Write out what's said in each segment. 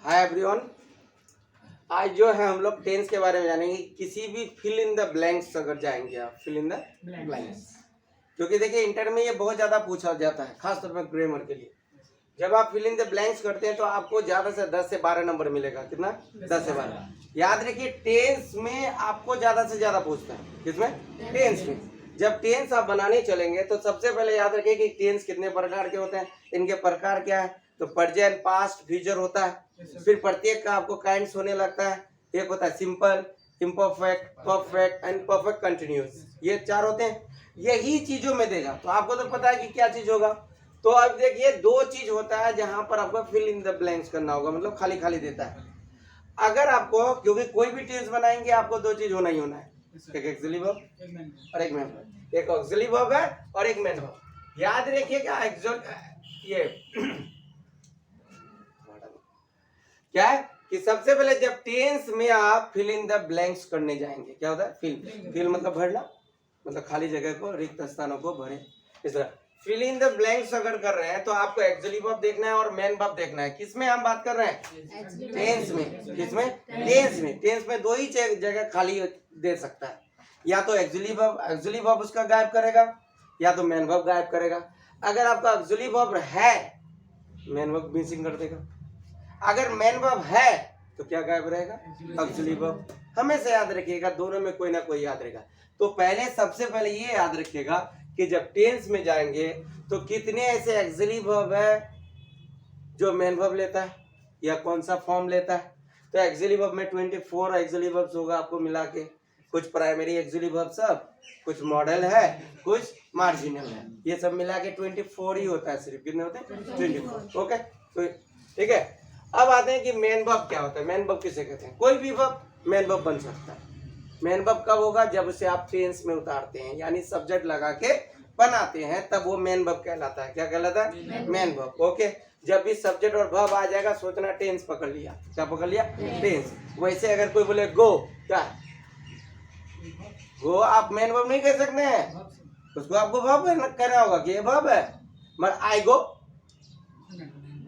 Hi everyone, आज जो है हम लोग टेंस के बारे में जानेंगे। किसी भी फिल इन द ब्लैंक्स अगर जाएंगे आप, फिल इन द ब्लैंक्स, क्योंकि देखिए इंटर में ये बहुत ज़्यादा पूछा जाता है, खासतौर पर ग्रामर के लिए। जब आप फिल इन द ब्लैंक्स करते हैं तो आपको ज़्यादा से 10 से 12 नंबर मिलेगा। कितना? 10 से 12। याद रखिए टेंस में आपको ज़्यादा से ज़्यादा पूछता है। किसमें? टेंस में। जब टेंस आप बनाने चलेंगे तो सबसे पहले याद रखिए कि टेंस कितने प्रकार के होते हैं, इनके प्रकार क्या है। तो प्रेजेंट, पास्ट, फ्यूचर होता है। फिर प्रत्येक का आपको काइंड्स होने लगता है। एक होता है simple, imperfect, perfect and perfect continuous. ये 4 होते हैं। यही चीजों में देगा तो आपको तो पता है कि क्या चीज होगा। तो अब देखिए 2 चीज होता है जहां पर आपको फिल इन द ब्लैंक्स करना होगा, मतलब खाली खाली देता है। अगर आपको, क्योंकि कोई भी टेंस बनाएंगे आपको 2 चीज होना ही होना है, एक एक्सिलरी वर्ब और एक मेन वर्ब। एक ऑक्सिलरी वर्ब है और एक मेन वर्ब। याद रखिएगा ये क्या है कि सबसे पहले जब टेंस में आप फिल इन द ब्लैंक्स करने जाएंगे, क्या होता है? फिल मतलब भरना, मतलब खाली जगह को, रिक्त स्थानों को भरे। इस तरह फिल इन द ब्लैंक्स अगर कर रहे हैं तो आपको एक्सिलरी वर्ब देखना है और मेन वर्ब देखना है। किसमें हम बात कर रहे हैं? टेंस में। किसमें? टेंस में। टेंस में 2 ही जगह खाली दे सकता है, या तो एक्सिलरी वर्ब उसका गायब करेगा या तो मेन वर्ब गायब करेगा। अगर आपका एक्सिलरी वर्ब है, मेन वर्ब मिसिंग कर देगा। अगर मेन वर्ब है तो क्या गायब रहेगा? Auxiliary verb. हमेशा याद रखिएगा, दोनों में कोई ना कोई याद रहेगा। तो पहले सबसे पहले ये याद रखिएगा कि जब टेंस में जाएंगे तो कितने ऐसे ऑक्सिलरी वर्ब है जो मेन वर्ब लेता है या कौन सा फॉर्म लेता है। तो ऑक्सिलरी वर्ब में 24 ऑक्सिलरी वर्ब्स होगा आपको मिला के। कुछ प्राइमरी ऑक्सिलरी वर्ब सब, कुछ मॉडल है, कुछ मार्जिनल है। ये सब मिला के 24 ही होता है। सिर्फ कितने होते हैं? 24। ओके, तो ठीक है। अब आते हैं कि मेन वर्ब क्या होता है। मेन वर्ब किसे कहते हैं? कोई भी वर्ब मेन वर्ब बन सकता है। मेन वर्ब कब होगा? जब उसे आप टेंस में उतारते हैं, यानी सब्जेक्ट लगा के बनाते हैं, तब वो मेन वर्ब कहलाता है। क्या कहलाता है? Main verb. ओके, जब भी सब्जेक्ट और वर्ब आ जाएगा सोचना टेंस पकड़ लिया। क्या पकड़ लिया? टेंस। वैसे अगर कोई बोले गो, क्या गो, आप मेन वर्ब नहीं कह सकते हैं, उसको आपको वर्ब कहना होगा कि ये वर्ब है। मगर आई गो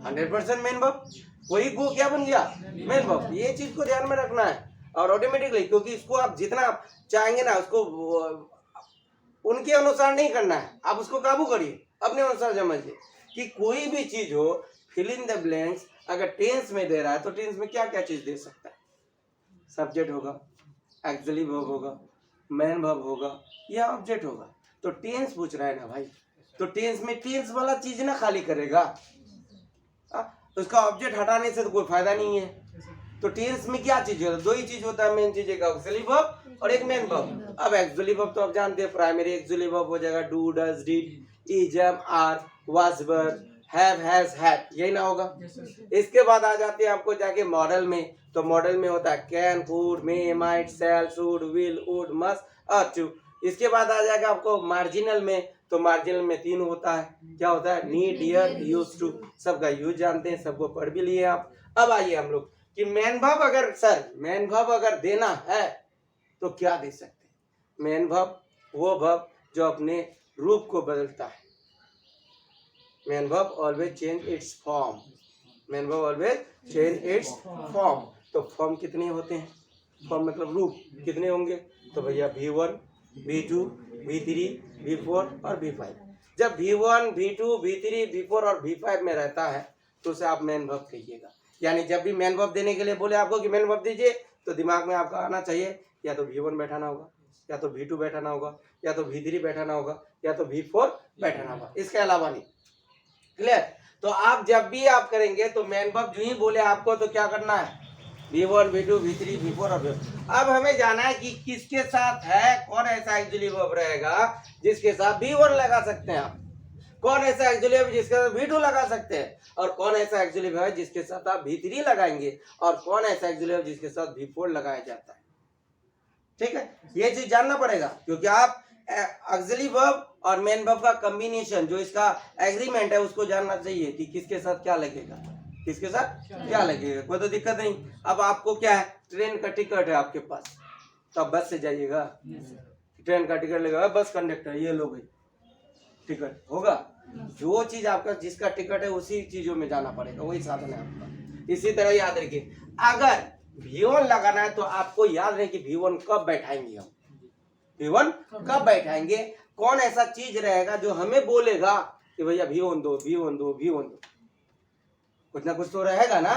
100% मेन वर्ब। वही गो क्या बन गया? Main verb. ये चीज को ध्यान में रखना है और ऑटोमेटिकली, क्योंकि इसको आप जितना चाहेंगे ना, उसको उनके अनुसार नहीं करना है, आप उसको काबू करिए, अपने अनुसार समझिए कि कोई भी चीज हो, फिल इन द ब्लैंक्स अगर टेंस में दे रहा है तो टेंस में क्या क्या चीज दे सकता है? सब्जेक्ट होगा, एक्सिलरी वर्ब होगा, मेन वर्ब होगा या ऑब्जेक्ट होगा। तो टेंस पूछ रहा है ना भाई, तो टेंस में टेंस वाला चीज ना खाली करेगा। उसका ऑब्जेक्ट हटाने से तो कोई फायदा नहीं है। तो टेंस में क्या चीज होता है? 2 ही चीज होता है मेन चीज, एक ऑक्सिलरी वर्ब और एक मेन वर्ब। अब एक्सिलरी वर्ब तो आप जानते हैं, प्राइमरी एक्सिलरी वर्ब हो जाएगा do, does, did, is, am, are, was, were, have, has, had, यही ना होगा। इसके बाद आ जाते हैं आपको जाके मॉडल में। तो मॉडल में होता है can, could, may, might, shall, should, will, would, must, ought to. इसके बाद आ जाएगा आपको मार्जिनल में। तो मार्जिनल में 3 होता है। क्या होता है? Need, dare, use to. सबका यूज जानते हैं, सबको पढ़ भी लिए आप। अब आइए हम लोग कि मेन वर्ब अगर, सर मेन वर्ब अगर देना है तो क्या दे सकते हैं? मेन वर्ब वो वर्ब जो अपने रूप को बदलता है। Main verb always change it's form. Main verb always change it's form. तो फॉर्म कितने होते हैं? फॉर्म मतलब रूप कितने होंगे? तो भैया V1, V2, V3, V4 और V5। जब V1, V2, V3, V4 और V5 में रहता है तो उसे आप मेन वर्ब कहिएगा। यानी जब भी मेन वर्ब देने के लिए बोले आपको कि मेन वर्ब दीजिए, तो दिमाग में आपका आना चाहिए या तो V1 बैठाना होगा, या तो V2 बैठाना होगा, या तो V3 बैठाना होगा, या तो V4 बैठाना होगा, इसके अलावा नहीं। क्लियर? तो आप जब भी आप करेंगे तो मेन वर्ब जो ही बोले आपको तो क्या करना है? V1, V2, V3, V4 और V5। अब हमें जाना है कि किसके साथ है, कौन ऐसा एक्सिलरी वर्ब रहेगा जिसके साथ V1 लगा सकते हैं आप, कौन ऐसा एक्सिलरी वर्ब जिसके साथ V2 लगा सकते हैं, और कौन ऐसा एक्सिलरी वर्ब है जिसके साथ आप V3 लगाएंगे, और कौन ऐसा एक्सिलरी वर्ब जिसके साथ V4 लगाया जाता है। ठीक है, ये चीज जानना पड़ेगा, क्योंकि आप ऑक्सिलरी वर्ब और मेन वर्ब का कॉम्बिनेशन जो इसका एग्रीमेंट है उसको जानना चाहिए कि किसके साथ क्या लगेगा, किसके साथ क्या लगेगा। कोई तो दिक्कत नहीं। अब आपको क्या है, ट्रेन का टिकट है आपके पास, तो आप बस से जाइएगा, ट्रेन का टिकट लगेगा, बस कंडक्टर ये लो भाई टिकट होगा। जो चीज आपका जिसका टिकट है उसी चीजों में जाना पड़ेगा, वही साधन है आपका। इसी तरह याद रखिए, अगर V1 लगाना है तो आपको याद रहे कि V1 कब बैठाएंगे हम, V1 कब बैठाएंगे, कौन ऐसा चीज रहेगा जो हमें बोलेगा कि भैया V1 दो, V1 दो, V1 दो। कुछ ना कुछ तो रहेगा ना,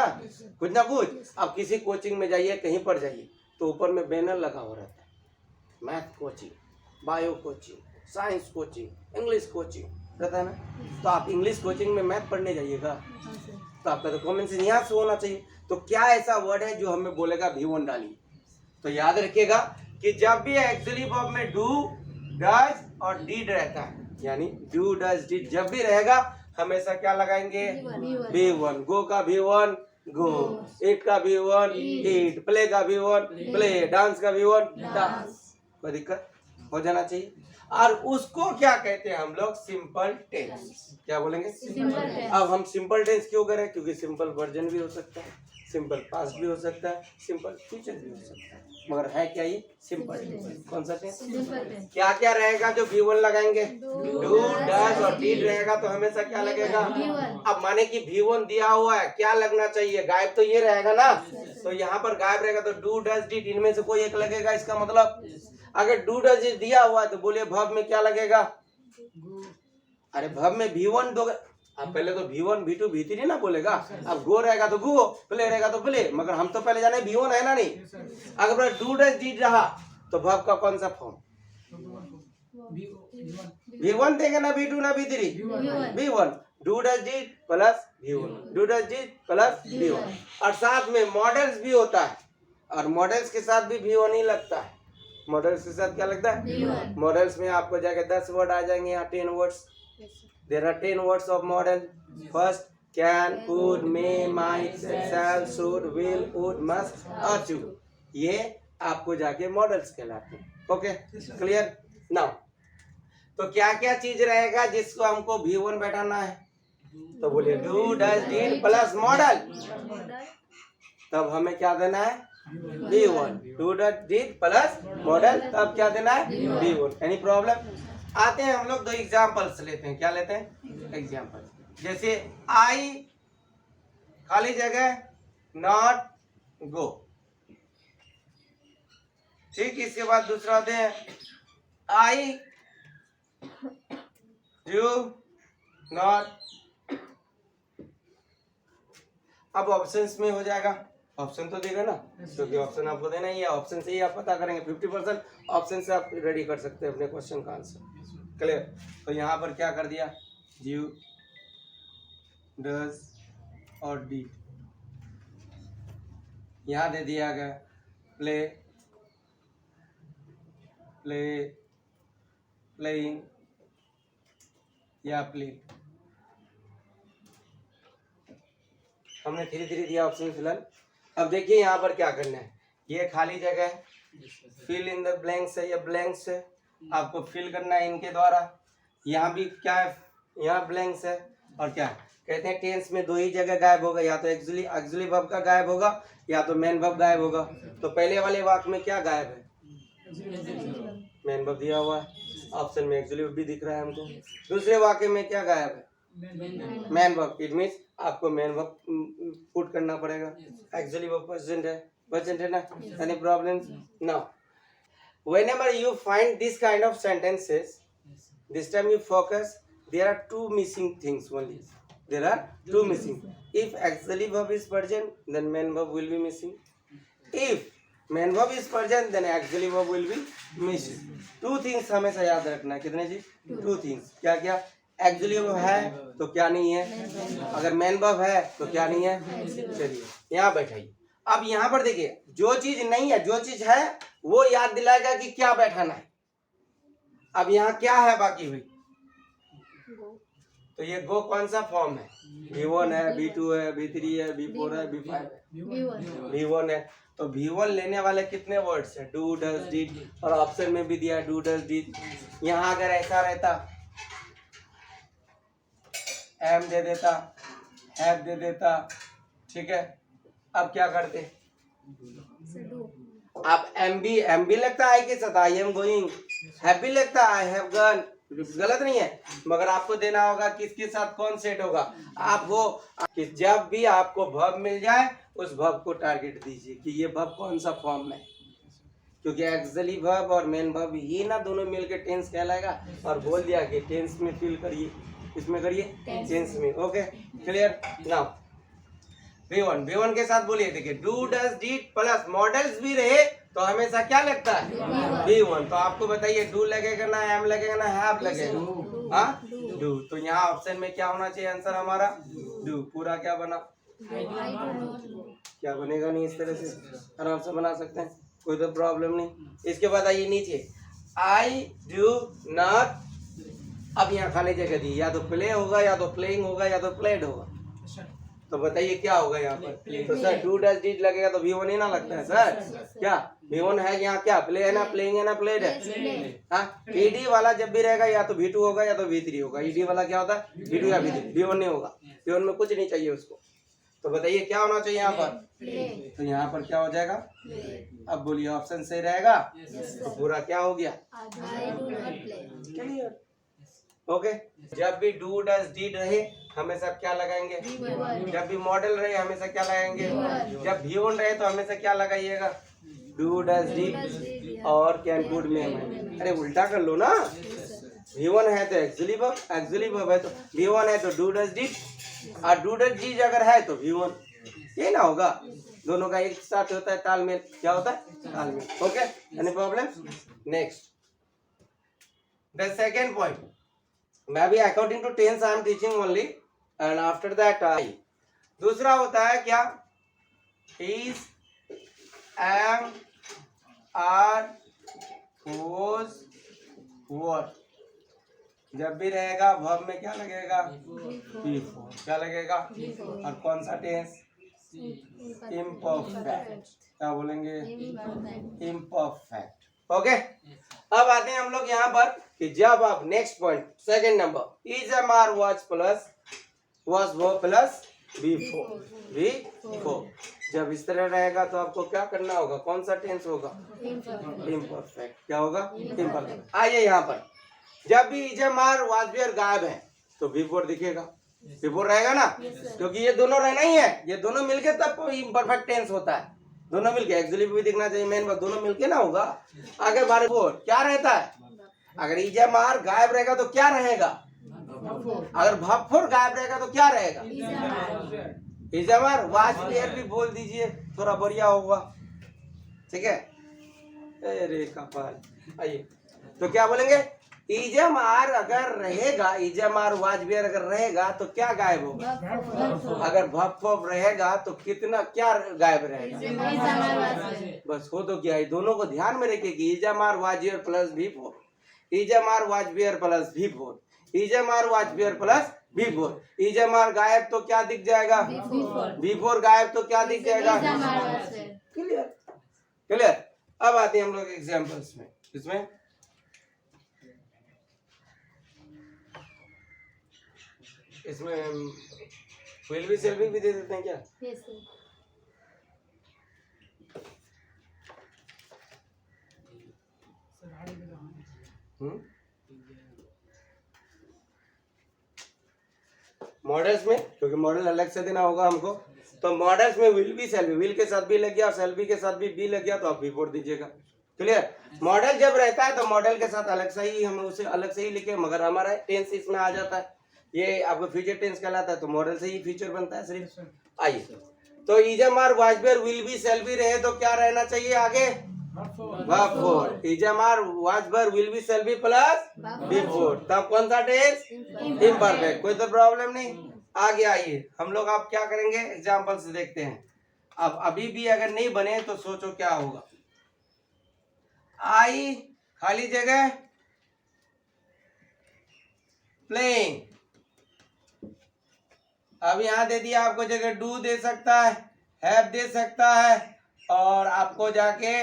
कुछ ना कुछ। अब किसी कोचिंग में जाइए, कहीं पर जाइए तो ऊपर में बैनर लगा हो रहता है, math coaching, bio coaching, science coaching, English coaching रहता है ना। तो आप इंग्लिश कोचिंग में मैथ पढ़ने जाइएगा तो आपका तो कॉमन सेंस यहाँ से होना चाहिए। तो क्या ऐसा वर्ड है जो हमें बोलेगा V1 डालिए? तो याद रखिएगा कि जब भी एक्चुअली वर्ब में डू, डज और डिड रहता है, यानी डू, डज, डिड जब भी रहेगा हमेशा क्या लगाएंगे? V1। गो का V1 गो, ईट का V1 ईट, प्ले का V1 प्ले, डांस का V1 डांस। कोई दिक्कत हो जाना चाहिए। और उसको क्या कहते हैं हम लोग? Simple tense. क्या बोलेंगे? Simple tense. अब हम सिंपल टेंस क्यों करें? क्योंकि सिंपल वर्जन भी हो सकता है, सिंपल पास्ट भी हो सकता है, सिंपल फ्यूचर भी हो सकता है, मगर है क्या ये? Simple tense. कौन सा टेंस? क्या क्या रहेगा जो V1 लगाएंगे? डू, डज और डिड रहेगा तो हमेशा क्या लगेगा? अब माने कि V1 दिया हुआ है, क्या लगना चाहिए? गायब तो ये रहेगा ना, तो यहाँ पर गायब रहेगा तो डू, डज, डिड इनमें से कोई एक लगेगा। इसका मतलब अगर डू, डज दिया हुआ है तो बोलिए वर्ब में क्या लगेगा? अरे वर्ब में V1 दो, अब पहले तो V1, V2, V3 ना बोलेगा। अब गो रहेगा तो गो, प्ले रहेगा तो प्ले, मगर हम तो पहले जाने V1 है ना नहीं। अगर डू, डज, डिड रहा तो वर्ब का कौन सा फॉर्म? V1 देंगे ना, V2 ना V3? V1। Do, does, did plus V1, do, does, did plus V1। और साथ में मॉडल्स भी होता है, और मॉडल्स के साथ भी V1 ही लगता है। मॉडल्स के साथ क्या लगता है? मॉडल्स में आपको जाके 10 वर्ड आ जाएंगे, यहाँ 10 words. There are 10 words of model. First, can, could, may, might, shall, should, will, would, must, ought to. ये आपको जाके मॉडल्स कहलाते हैं। Okay, clear? नाउ तो क्या क्या चीज रहेगा जिसको हमको V1 बैठाना है? तो बोलिए do, does, did plus model. तब हमें क्या देना है? V1। Do, does, did plus model, तब क्या देना है? V1। Any problem? आते हैं हम लोग दो एग्जाम्पल्स लेते हैं। क्या लेते हैं? एग्जाम्पल। जैसे आई खाली जगह नॉट गो, ठीक। इसके बाद दूसरा होते हैं आई डू नॉट। अब ऑप्शंस में हो जाएगा, ऑप्शन तो देगा ना, क्योंकि ऑप्शन आपको देना ही है। ऑप्शन से ही आप पता करेंगे। 50% ऑप्शन से आप रेडी कर सकते हैं अपने क्वेश्चन का आंसर। क्लियर? तो यहाँ पर क्या कर दिया? डू, डज और डी। यहाँ दे दिया गया प्ले, प्ले, प्लेइंग या प्ले। हमने धीरे धीरे दिया ऑप्शन फिलहाल। अब देखिए यहाँ पर क्या करना है। ये खाली जगह है, फिल इन द ब्लैंक्स है, या ब्लैंक्स है, आपको फिल करना है इनके द्वारा। यहाँ भी क्या है? यहाँ ब्लैंक्स है। और क्या कहते हैं? टेंस में दो ही जगह गायब होगा, या तो एक्चुअली वर्ब का गायब होगा, या तो मेन वर्ब गायब होगा। तो पहले वाले वाक्य में क्या गायब है? मेन वर्ब दिया हुआ है, ऑप्शन में एक्चुअली वर्ब भी दिख रहा है हमको। दूसरे वाक्य में क्या गायब है? Main verb. इट मीन्स आपको मेन वर्ब पुट करना पड़ेगा। एक्चुअली वर्ब प्रेजेंट है ना। Any problems? Now whenever you find this kind of sentences, this time you focus, there are two missing things only. There are two missing. If auxiliary verb is present, then main verb will be missing. If main verb is present, then auxiliary verb will be missing. Two things हमेशा याद रखना है। कितने जी? Two things। क्या क्या? auxiliary verb है तो क्या नहीं है, अगर main verb है तो क्या नहीं है। चलिए यहाँ बैठाइए। अब यहाँ पर देखिए, जो चीज नहीं है, जो चीज है वो याद दिलाएगा कि क्या बैठाना है। अब यहाँ क्या है बाकी हुई? तो ये गो कौन सा फॉर्म है? V1 है, V2 है, V3 है, V4 है, V5 है। V1 है। तो V1 लेने वाले कितने वर्ड्स है? डू, डज, डिड, और ऑप्शन में भी दिया है डू, डज, डिड। यहाँ अगर ऐसा रहता, एम दे देता, हैव दे देता, ठीक है। अब क्या करते? अब एम भी लगता है कि साथ आई एम गोइंग, हैव भी लगता है आई हैव गन, गलत नहीं है, मगर आपको देना होगा किसके साथ कौन सेट होगा। आप वो कि जब भी आपको वर्ब मिल जाए उस वर्ब को टारगेट दीजिए कि ये वर्ब कौन सा फॉर्म में, क्योंकि एक्सिलरी वर्ब और मेन वर्ब ये ना दोनों मिलकर टेंस कहलाएगा। और बोल दिया कि टेंस में फिल करिए, इसमें करिए टेंस में। Okay clear. नाउ V1 के साथ बोलिए, देखिए do does did plus models भी रहे तो हमेशा क्या लगता है V1। तो आपको बताइए डू लगेगा ना एम लगेगा ना हैव लगेगा, हाँ डू। तो यहाँ ऑप्शन में क्या होना चाहिए आंसर हमारा डू। पूरा क्या बना, क्या बनेगा नहीं, इस तरह से आराम से बना सकते हैं, कोई तो प्रॉब्लम नहीं। इसके बाद आइए नीचे, आई डू नॉट। अब यहाँ खाली जगह दी, या तो प्ले होगा या तो प्लेइंग होगा या तो प्लेड होगा। तो बताइए क्या होगा यहाँ पर। तो सर डू डज डिड लगेगा तो V1 ही ना लगता है सर। क्या V1 है यहाँ, क्या प्ले है ना, प्लेइंग है ना, प्लेड है। हाँ ईडी वाला जब भी रहेगा या तो V2 होगा या तो V3 होगा। ईडी वाला क्या होता है V2 या V3, V1 नहीं होगा। V1 में कुछ नहीं चाहिए उसको। तो बताइए क्या होना चाहिए यहाँ पर। तो यहाँ पर क्या हो जाएगा, अब बोलिए ऑप्शन सही रहेगा। तो पूरा क्या हो गया, क्लियर। ओके। जब भी डू डज डिड रहे हमेशा क्या लगाएंगे, जब भी मॉडल रहे हमेशा क्या लगाएंगे, जब V1 रहे तो हमेशा क्या लगाइएगा डू डज डिड और कैन कुड में। अरे उल्टा कर लो ना, V1 है तो एक्चुअली वर्ब है तो V1 है तो डू डज डिड, और डू डज डिड अगर है तो V1, ये ना होगा। दोनों का एक साथ होता है तालमेल। क्या होता है तालमेल। Okay any problem. Next the second point, मैं भी according to tense I am teaching only and after that I. दूसरा होता है क्या, is am are was were. जब भी रहेगा वर्ब में क्या लगेगा B4। क्या लगेगा, और कौन सा टेंस इम्परफेक्ट। क्या बोलेंगे इम्परफेक्ट। ओके। अब आते हैं हम लोग यहाँ पर कि जब आप next point second number, is am are was plus was वो प्लस V4। जब इस तरह रहेगा तो आपको क्या करना होगा, कौन सा टेंस होगा इम्परफेक्ट। क्या होगा इम्परफेक्ट। आइए यहाँ पर, जब भी is am are was were गायब है तो V4 दिखेगा। V4 रहेगा ना, क्योंकि ये दोनों रहना ही है, ये दोनों मिलके तब इम्परफेक्ट टेंस होता है। दोनों मिलके एक्चुअली भी दिखना चाहिए, मेन बात दोनों मिलके ना होगा। आगे बार क्या रहता है, अगर इज एम आर गायब रहेगा तो क्या रहेगा, अगर V4 गायब रहेगा तो क्या रहेगा is am are was were भी बोल दीजिए, थोड़ा बढ़िया होगा। ठीक है, अरे कपाल। आइए तो क्या बोलेंगे, इज एम आर अगर रहेगा, is am are was were अगर रहेगा तो क्या गायब होगा, अगर V4 रहेगा तो कितना क्या गायब रहेगा, बस हो तो क्या है। दोनों को ध्यान में रखिए कि is am are was were plus V4, is am are was were plus V4, is am are was were plus V4। Is am are गायब तो क्या दिख जाएगा V4 गायब तो क्या दिख जाएगा। Clear clear. अब आते हैं हम लोग एग्जांपल्स में। इसमें इसमें विल भी सेल भी दे देते हैं क्या। मॉडल्स में, क्योंकि मॉडल अलग से देना होगा हमको, तो मॉडल्स में विल भी सेल भी, विल के साथ भी लग गया और सेल भी के साथ भी बी लग गया तो आप V4 दीजिएगा। क्लियर। मॉडल जब रहता है तो मॉडल के साथ अलग से ही हम उसे अलग से ही लिखे, मगर हमारा टेंस इसमें आ जाता है, ये आपको फ्यूचर टेंस कहलाता है, तो मॉडल से ही फ्यूचर बनता है सिर्फ। आइए तो is am are was were will be shall भी रहे तो क्या रहना चाहिए आगे V4। Is am are was were will be shall भी प्लस V4, तब कौन सा टेंस इम्परफेक्ट। कोई तो प्रॉब्लम नहीं। आगे आइए हम लोग आप क्या करेंगे, एग्जाम्पल से देखते हैं। अब अभी भी अगर नहीं बने तो सोचो क्या होगा। आई खाली जगह प्लेइंग, अब यहां दे दिया आपको जगह डू दे सकता है, हैव दे सकता है और आपको जाके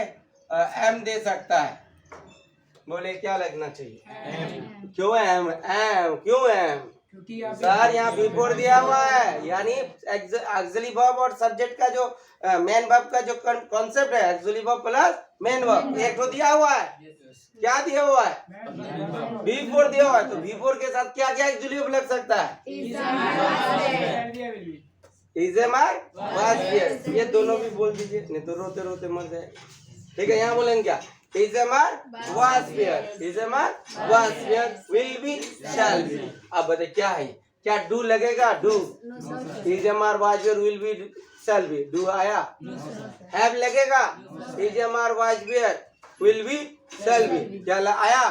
एम दे सकता है। बोले क्या लगना चाहिए एम। क्यों एम, एम क्यों एम, सर यहाँ बिफोर दिया हुआ है, यानी ऑक्सिलरी वर्ब और सब्जेक्ट का जो मेन वर्ब का जो कॉन्सेप्ट है, auxiliary verb plus main verb, एक तो दिया हुआ है। क्या दिया हुआ है? बिफोर दिया हुआ है, तो बिफोर के साथ क्या क्या ऑक्सिलरी वर्ब लग सकता है? Is am are was here, ये दोनों भी बोल दीजिए, नहीं तो रोते रोते मर जाए। ठीक है, यहाँ बोलेंगे क्या? Is am are was here, is am are was here, will be, shall be. अब बताइए क्या है? क्या डू लगेगा? Do. Is am are was here, will be, shall be, do आया? हैव लगेगा? Is am are was here, will be, shall be, क्या आया?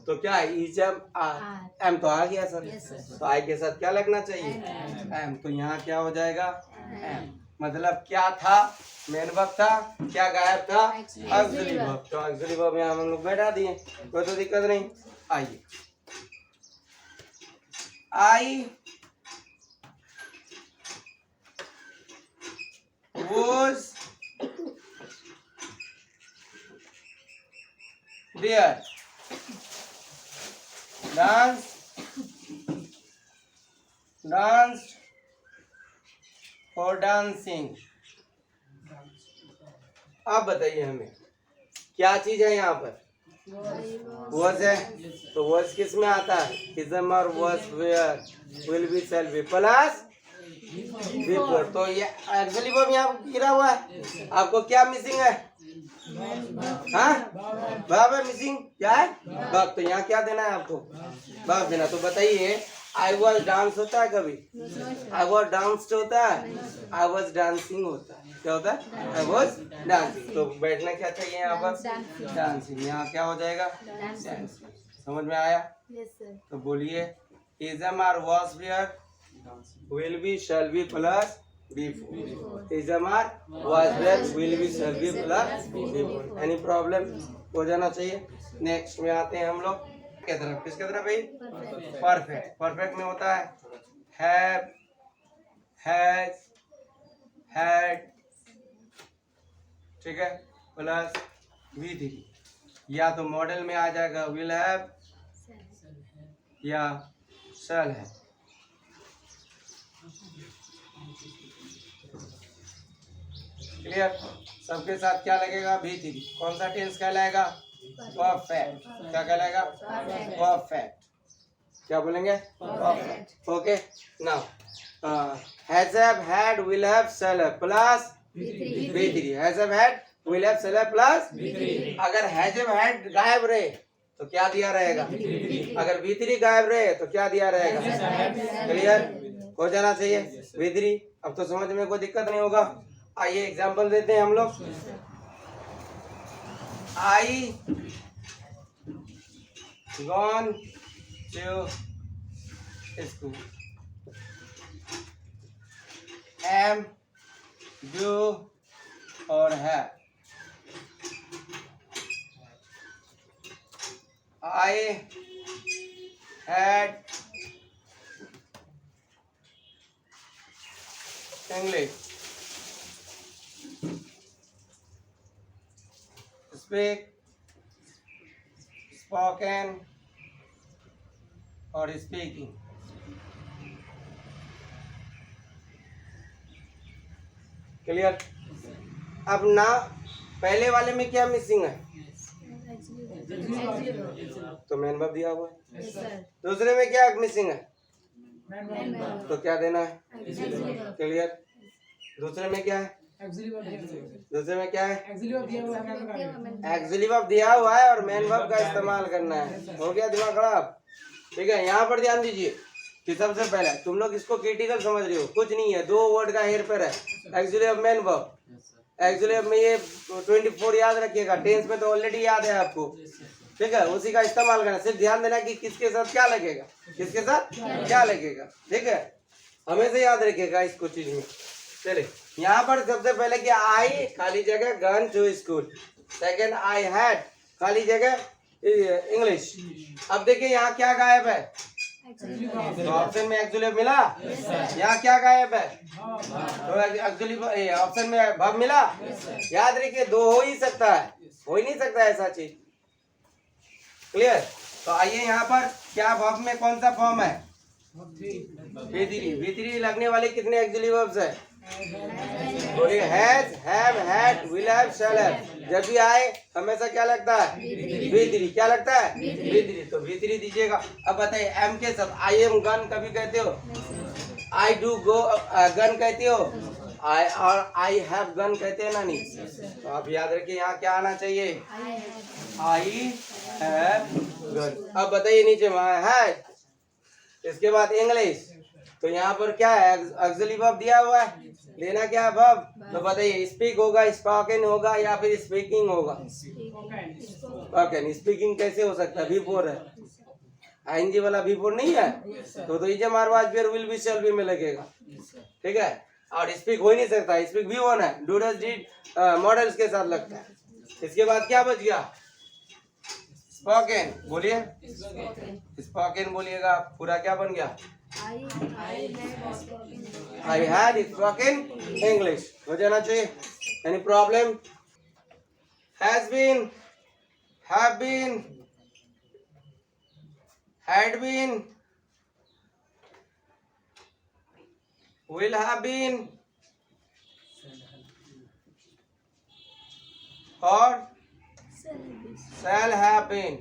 तो क्या है? इज एम आर, एम तो आ गया सर, तो आई के साथ क्या लगना चाहिए? एम। तो यहाँ क्या हो जाएगा? एम। मतलब क्या था? मेन वर्ब था, क्या गायब था? Auxiliary verb. तो ऑक्सिलरी वर्ब यहाँ हम लोग बैठा दिए, कोई तो दिक्कत नहीं। आइए, आई was there, danced or dancing। आप बताइए हमें क्या चीज है यहाँ पर? was है, तो was किस में आता है? is am or was where, will be, shall be plus before. तो ये एक्चुअली वर्ब यहाँ गिरा हुआ है। आपको क्या मिसिंग है? हाँ, वर्ब है मिसिंग। क्या है? वर्ब। तो यहाँ क्या देना है आपको? वर्ब देना। तो बताइए, आई वॉज डांस होता है कभी? आई वॉज डांस्ड होता है? आई वॉज डांसिंग होता है। क्या होता है? I was dancing. तो बैठना क्या चाहिए यहाँ पर? डांसिंग। यहाँ क्या हो जाएगा? समझ में आया? तो बोलिए, is am are was here, will be, shall be plus before। is am are was were, will be, shall be plus before। Any problem? हो जाना चाहिए। नेक्स्ट में आते हैं हम लोग किस तरफ? किसके तरफ भाई? परफेक्ट। परफेक्ट में होता है have, has, had, ठीक है, प्लस with। या तो मॉडल में आ जाएगा will have या shall have। क्लियर? सबके साथ क्या लगेगा? भी। कौन सा टेंस कहलाएगा? परफेक्ट। क्या कहलाएगा? परफेक्ट। क्या बोलेंगे? Perfect. Okay, now has have, had, will have, shall have plus भी। Has have, had, will have, shall have plus भी। अगर हैज हैव, हैड गायब रहे तो क्या दिया रहेगा? अगर भी गायब रहे तो क्या दिया रहेगा? क्लियर? हो जाना चाहिए भी। अब तो समझ में कोई दिक्कत नहीं होगा। आइए एग्जांपल देते हैं हम लोग। I gone to school, am, do और have. I had English, speak, spoken और speaking। क्लियर? अब ना पहले वाले में क्या मिसिंग है? तो मेन वर्ब दिया हुआ है। दूसरे में क्या मिसिंग है? तो क्या देना है? क्लियर? दूसरे में क्या है? दूसरे में क्या है? एक्चुअली वर्ब दिया हुआ है और मेन वर्ब का इस्तेमाल करना है। हो गया दिमाग खराब? ठीक है, यहाँ पर ध्यान दीजिए कि सबसे पहले तुम लोग इसको क्रिटिकल समझ रहे हो, कुछ नहीं है, 2 वर्ड का हेर फेर है। एक्चुअली अब मेन वर्ब, एक्चुअली अब में ये 24 याद रखिएगा, टेंस में तो ऑलरेडी याद है आपको। ठीक है, उसी का इस्तेमाल करना। सिर्फ ध्यान देना कि किसके साथ क्या लगेगा, किसके साथ क्या लगेगा। ठीक है, हमेशा याद रखिएगा इसको चीज में। चलिए, यहाँ पर सबसे पहले कि आई खाली जगह gone to school, second I had खाली जगह इंग्लिश। अब देखिए यहाँ क्या गायब है? तो ऑप्शन में एक्चुअली मिला। यहाँ क्या गायब है? तो एक्चुअली ऑप्शन में वर्ब मिला। याद रखिए 2 हो ही सकता है, हो ही नहीं सकता ऐसा चीज। क्लियर? तो आइए यहाँ पर क्या वर्ब में कौन सा फॉर्म है? V3 लगने वाले कितने एक्सिलरी वर्ब्स है? बोलिए has, have, had, will have, shall have. जब भी आए हमेशा क्या लगता है? V3। क्या लगता है? V3। तो V3 दीजिएगा। अब बताइए एम के साथ आई एम गन कभी कहते हो? आई डू गो गन कहते हो? आई हैव गन कहते हैं ना? नहीं। तो आप याद रखिए यहाँ क्या आना चाहिए? I have gun. अब बताइए नीचे है, इसके बाद इंग्लिश। तो यहाँ पर क्या है? ऑक्सिलरी वर्ब दिया हुआ है, लेना क्या है वर्ब? तो बताइए स्पीक होगा, स्पोकन होगा या फिर स्पीकिंग होगा? स्पोकन। स्पीकिंग कैसे हो सकता है? V4 है, आईएनजी वाला V4 नहीं है, तो इजे मारवाज फिर विल बी शैल बी में लगेगा। ठीक है, और स्पीक हो ही नहीं सकता, स्पीक V1 है, डू डज डिड मॉडल्स के साथ लगता है। इसके बाद क्या बच गया? स्पोकन। बोलिए स्पोकन बोलिएगा, पूरा क्या बन गया? I had spoken English. हो जाना चाहिए। Any problem? Has been, have been, had been, will have been, or shall have been,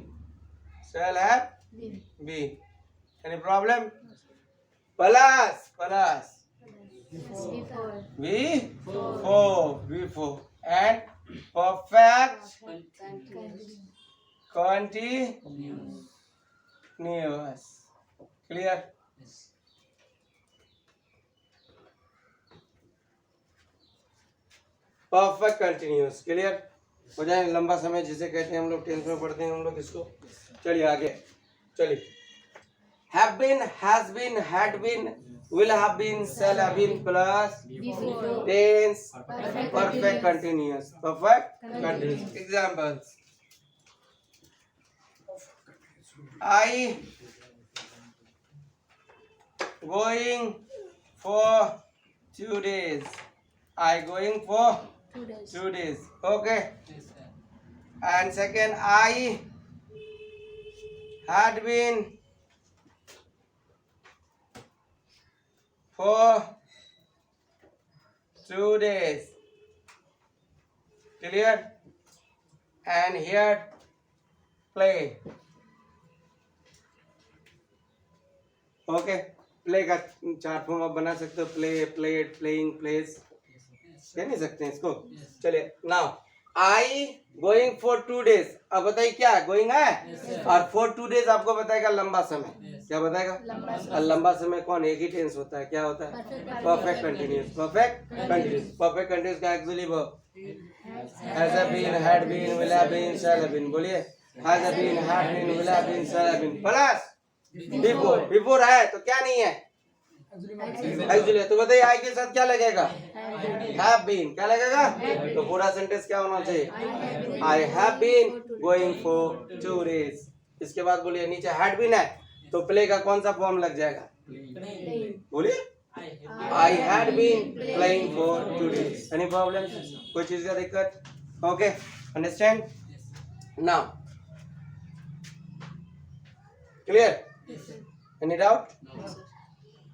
shall have been. Any problem? Plus, before, and perfect continuous. Clear? Perfect continuous. Clear हो जाए? लंबा समय जिसे कहते हैं हम लोग, टेंथ में पढ़ते हैं हम लोग इसको। चलिए आगे चलिए। Have been, has been, had been, will have been, shall have been plus tense perfect continuous. Perfect continuous. Examples, I going for 2 days. I going for 2 days. Okay. And second, I had been for 2 days. Clear? And here play. Okay, play का 4 form आप बना सकते हो। Play, played, playing, place, कह नहीं सकते हैं इसको। चलिए now I going for 2 days. अब बताइए क्या गोइंग है, और फॉर 2 डेज आपको बताएगा लंबा समय। क्या बताएगा? और लंबा समय कौन? एक ही टेंस होता है। क्या होता है? Perfect continuous. Perfect continuous. Perfect continuous का actually verb has been, had been, will have been, shall have been. बोलिए has been, had been, will have been, shall have been plus before है तो क्या नहीं है? एक्चुअली। तो बताइए आई के साथ क्या लगेगा? Have been. क्या लगेगा? तो पूरा सेंटेंस क्या होना चाहिए? I have been going for 2 days. इसके बाद बोलिए नीचे हैड बीन है तो प्ले का कौन सा फॉर्म लग जाएगा? बोलिए I had been playing for 2 days. Any problem? कोई चीज का दिक्कत? Okay, understand now? Clear? Any doubt?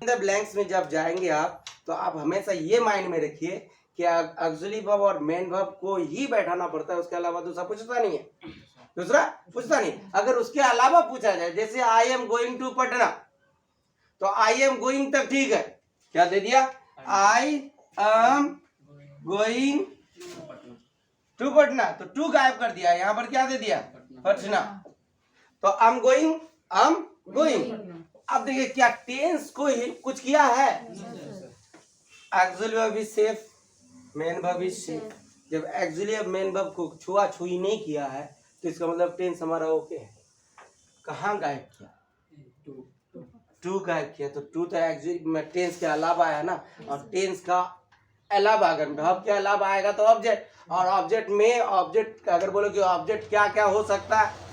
In the blanks में जब जाएंगे आप तो आप हमेशा ये माइंड में रखिए कि ऑक्सिलरी वर्ब और मेन वर्ब को ही बैठाना पड़ता है, उसके अलावा दूसरा पूछता नहीं है। दूसरा पूछता नहीं। अगर उसके अलावा पूछा जाए, जैसे I am going to Patna, तो आई एम गोइंग तक ठीक है। क्या दे दिया? I am going to Patna, तो टू गायब कर दिया। यहाँ पर क्या दे दिया? पटना। तो I am going, I am going. अब देखिए क्या टेंस को ही कुछ किया है? Auxiliary verb is safe, main verb is safe. जब ऑक्सिलरी वर्ब मेन वर्ब को छुआ छुई नहीं किया है तो इसका मतलब टेंस हमारा ओके है। कहाँ गायब किया? टू गायब किया। तो टू तो ऑक्सिलरी में टेंस के अलावा आया ना, और टेंस का अलावा अगर वर्ब के अलावा आएगा तो ऑब्जेक्ट, और ऑब्जेक्ट में ऑब्जेक्ट अगर बोलो कि ऑब्जेक्ट क्या क्या हो सकता है?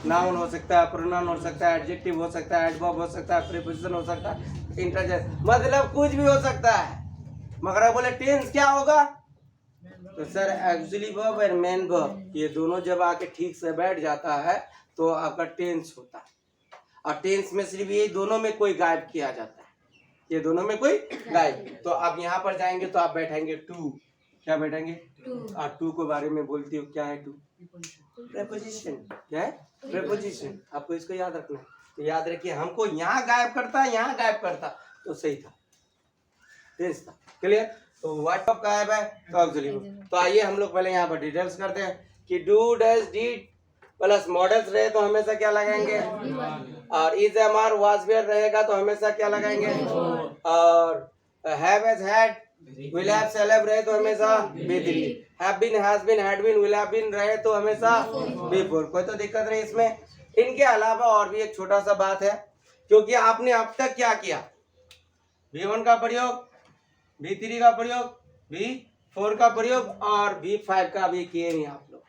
नाउन हो सकता है, प्रोनाउन हो सकता है, एडजेक्टिव हो सकता है, एडवर्ब हो सकता है, प्रीपोजिशन हो सकता है, इंटरजेक्शन, मतलब कुछ भी हो सकता है। मगर बोले टेंस क्या होगा? तो सर ऑक्सिलरी वर्ब और मेन वर्ब ये दोनों जब आके ठीक से बैठ जाता है तो आपका टेंस होता है। और टेंस में सिर्फ ये दोनों में कोई गायब किया जाता है, ये दोनों में कोई गायब। तो आप यहाँ पर जाएंगे तो आप बैठेंगे टू, क्या बैठेंगे और टू के बारे में बोलती हो, क्या है टू? प्रेपोजिशन। क्या है? प्रेपोजिशन। आपको इसको याद रखना है। तो याद रखिए, हमको यहाँ गायब करता, यहाँ गायब करता तो सही था, टेंस था। क्लियर? तो व्हाट ऑफ गायब है तो ऑक्सिलरी वर्ब। तो आइए हम लोग पहले यहाँ पर डिटेल्स करते हैं कि do does did plus modals रहे तो हमेशा क्या लगाएंगे, और is am are was were रहेगा तो हमेशा क्या लगाएंगे, और have has had will have shall have रहे तो हमेशा बी3, have been has been had been will have been रहे तो हमेशा बी4। कोई तो दिक्कत नहीं इसमें। इनके अलावा और भी एक छोटा सा बात है, क्योंकि आपने अब तक क्या किया, V1 का प्रयोग, V3 का प्रयोग, V4 का प्रयोग और V5 का भी किए नहीं आप लोग।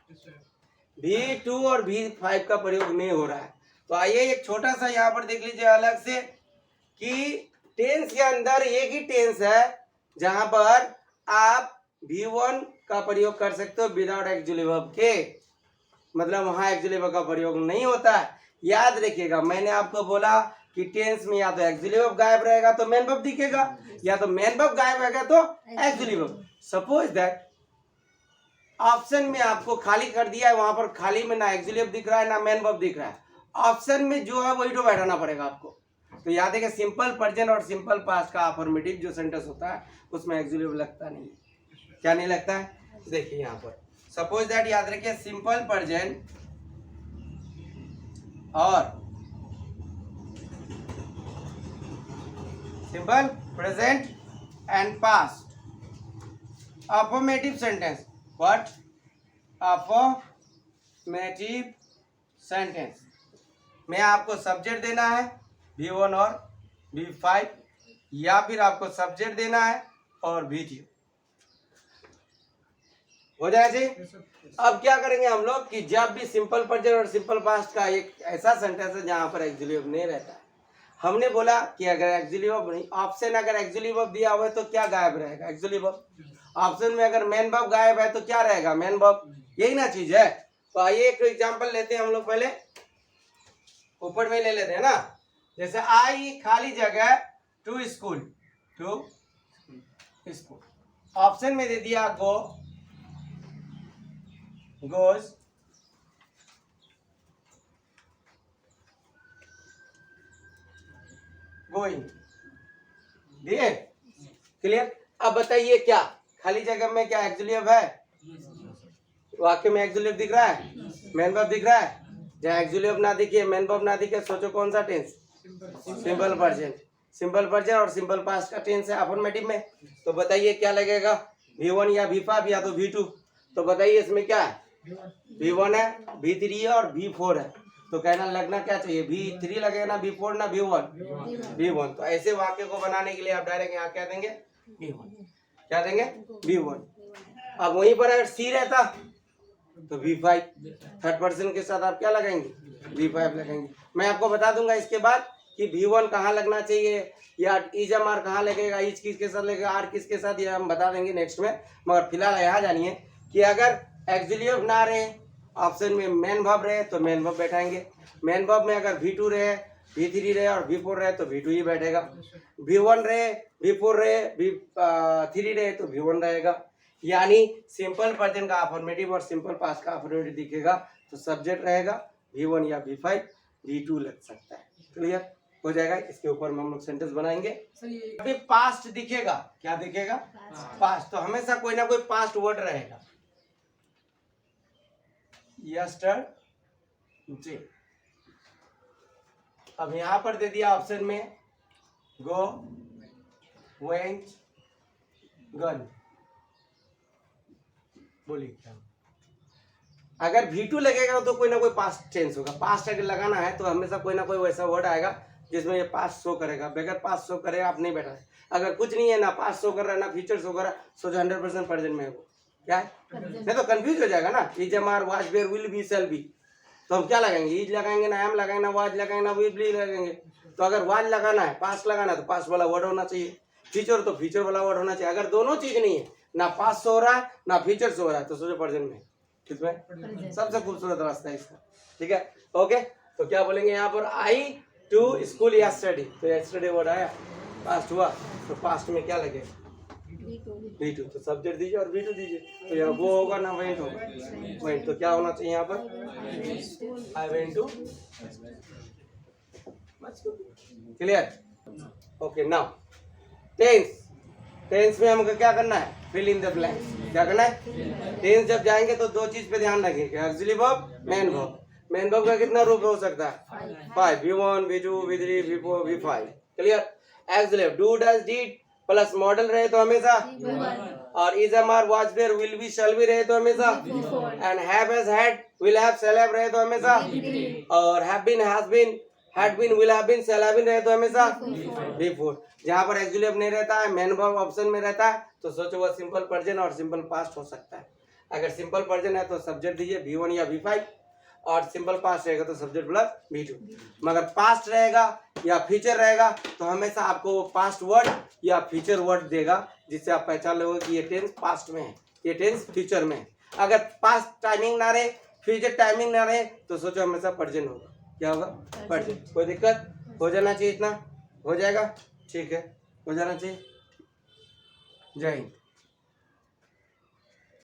V2 और V5 का प्रयोग नहीं हो रहा है। तो आइए एक छोटा सा यहाँ पर देख लीजिए अलग से कि टेंस के अंदर एक ही टेंस है जहां पर आप V1 का प्रयोग कर सकते हो विदाउट एक्चुअली वर्ब के, मतलब वहां एक्चुअली वर्ब का प्रयोग नहीं होता है। याद रखिएगा, मैंने आपको बोला कि टेंस में या तो एक्चुअली वर्ब गायब रहेगा तो मेन वर्ब दिखेगा, या तो मेन वर्ब गायब रहेगा तो actually verb. Suppose that option में आपको खाली कर दिया है, वहां पर खाली में ना एक्चुअली वर्ब दिख रहा है ना मेन वर्ब दिख रहा है, ऑप्शन में जो है वही तो बैठाना पड़ेगा आपको। तो याद है कि सिंपल प्रेजेंट और सिंपल पास्ट का अफर्मेटिव जो सेंटेंस होता है उसमें एक्चुअली वर्ब लगता नहीं है। क्या नहीं लगता है? देखिए यहाँ पर सपोज दैट, याद रखिए सिंपल प्रेजेंट और simple present and past affirmative sentence. What? Affirmative sentence में आपको सब्जेक्ट देना है V1 और V5, या फिर आपको सब्जेक्ट देना है और V2। हो जाए जी। अब क्या करेंगे हम लोग कि जब भी सिंपल प्रेजेंट और सिंपल पास्ट का एक ऐसा सेंटेंस है जहां पर एक्चुअली वर्ब नहीं रहता है, हमने बोला कि अगर एक्चुअली वर्ब नहीं, ऑप्शन अगर एक्चुअली वर्ब दिया हुआ है तो क्या गायब रहेगा, एक्चुअली वर्ब। ऑप्शन में अगर मेन वर्ब गायब है तो क्या रहेगा, मेन वर्ब। यही ना चीज है। तो आइए एक एग्जांपल लेते हैं हम लोग, पहले ऊपर में ले लेते हैं ना, जैसे आई खाली जगह to school, to school. Option में दे दिया गो, गोज, गोइंग, दिए। क्लियर? अब बताइए क्या खाली जगह में क्या एक्चुअली वर्ब है? वाक्य में एक्चुअली वर्ब दिख रहा है, मेन वर्ब दिख रहा है। जहाँ एक्चुअली वर्ब ना दिखे, मेन वर्ब ना दिखे, सोचो कौन सा टेंस? Simple present. सिंपल प्रेजेंट और सिंपल पास्ट का टेंस है अफर्मेटिव में। तो बताइए क्या लगेगा, V1 या V5 या तो V2। तो बताइए इसमें क्या है, V1 है, V3 है और V4 है। तो कहना लगना क्या चाहिए, V3 लगेगा ना V4 ना V1? V1। तो ऐसे वाक्य को बनाने के लिए आप डायरेक्ट यहाँ क्या देंगे, V1। क्या देंगे, V1। अब वहीं पर अगर C रहता तो V5, थर्ड पर्सन के साथ आप क्या लगाएंगे, V5 लगाएंगे। मैं आपको बता दूंगा इसके बाद कि V1 कहाँ लगना चाहिए, या इज एम आर कहाँ लगेगा, इज किसके साथ लगेगा, आर किसके साथ, ये हम बता देंगे नेक्स्ट में। मगर फिलहाल यहाँ जानिए कि अगर एक्चुअली वर्ब ना रहे, ऑप्शन में मेन वर्ब रहे तो मेन वर्ब बैठाएंगे। मेन वर्ब में अगर V2 रहे, V3 रहे और V4 रहे तो V2 ही बैठेगा। V1 रहे, V4 रहे, V3 रहे तो V1 रहेगा। यानी सिंपल प्रेजेंट का अफर्मेटिव और सिंपल पास्ट का अफर्मेटिव दिखेगा तो सब्जेक्ट रहेगा V1 या V5, V2 लग सकता है। क्लियर हो जाएगा। इसके ऊपर में हम लोग सेंटेंस बनाएंगे। अभी पास्ट दिखेगा, क्या दिखेगा, पास्ट। तो हमेशा कोई ना कोई पास्ट वर्ड रहेगा। यस्टरडे, अब यहां पर दे दिया ऑप्शन में गो, वेंट, गन। बोलिए क्या, अगर V2 लगेगा तो कोई ना कोई पास्ट टेंस होगा। पास्ट अगर लगाना है तो हमेशा कोई ना कोई वैसा वर्ड आएगा जिसमें ये पास्ट शो करेगा। बगैर पास्ट शो करेगा आप नहीं बैठा है। अगर कुछ नहीं है, ना पास्ट शो कर रहा है ना फ्यूचर शो कर रहा है, सोचो 100% प्रेजेंट में है वो, क्या है, नहीं तो कंफ्यूज हो जाएगा ना। Is am are was were will be shall be, तो हम क्या लगाएंगे, इज लगाएंगे ना एम लगाएंगे ना वाज लगाएंगे ना विल बी लगाएंगे। तो अगर वाज लगाना है, पास्ट लगाना है तो पास्ट वाला वर्ड होना चाहिए, फ्यूचर तो फ्यूचर वाला वर्ड होना चाहिए। अगर दोनों चीज नहीं है, ना पास्ट हो रहा है ना फ्यूचर हो रहा है, तो सोचो प्रेजेंट में। किसमें? सबसे खूबसूरत रास्ता है इसका। ठीक है, ओके। तो क्या बोलेंगे यहाँ पर, आई टू स्कूल या स्टडी, तो यस्टरडे वर्ड आया, पास्ट हुआ, तो पास्ट में क्या लगेगा? V2, तो सब्जेक्ट दीजिए और V2 दीजिए, तो यहाँ वो होगा ना वेंट होगा, वेंट, तो क्या होना चाहिए यहाँ पर? I went to. Clear? Okay, now tense. Tense में हमको क्या करना है? Fill in the blanks. क्या करना है? टेंस जब जाएंगे तो दो चीज पे ध्यान रखेंगे, auxiliary verb, main verb. Main verb का कितना रूप हो सकता है? 5, V1, V2, V3, V4, V5। Clear? Auxiliary do, does, did plus modal रहे तो हमेशा, और is, am, are, was, were, will be, shall be रहे तो हमेशा, and have, has, had, will have, shall have रहे तो हमेशा, और have been, has been, had been, will have been, shall have been रहे तो हमेशा V4। जहाँ पर एक्चुअली अब नहीं रहता है, मेन वर्ब ऑप्शन में रहता है, तो सोचो वो सिंपल प्रेजेंट और सिंपल पास्ट हो सकता है। अगर सिंपल प्रेजेंट है तो सब्जेक्ट दीजिए V1 या V5, और सिंपल पास्ट रहेगा तो सब्जेक्ट प्लस V2। मगर पास्ट रहेगा या फ्यूचर रहेगा तो हमेशा आपको वो पास्ट वर्ड या फ्यूचर वर्ड देगा, जिससे आप पहचान लोगे कि ये टेंस पास्ट में है, ये टेंस फ्यूचर में है। अगर पास्ट टाइमिंग ना रहे, फ्यूचर टाइमिंग ना रहे, तो सोचो हमेशा प्रेजेंट होगा। क्या होगा? प्रेजेंट। कोई दिक्कत? हो जाना चाहिए, इतना हो जाएगा, ठीक है, हो जाना चाहिए। जय हिंद।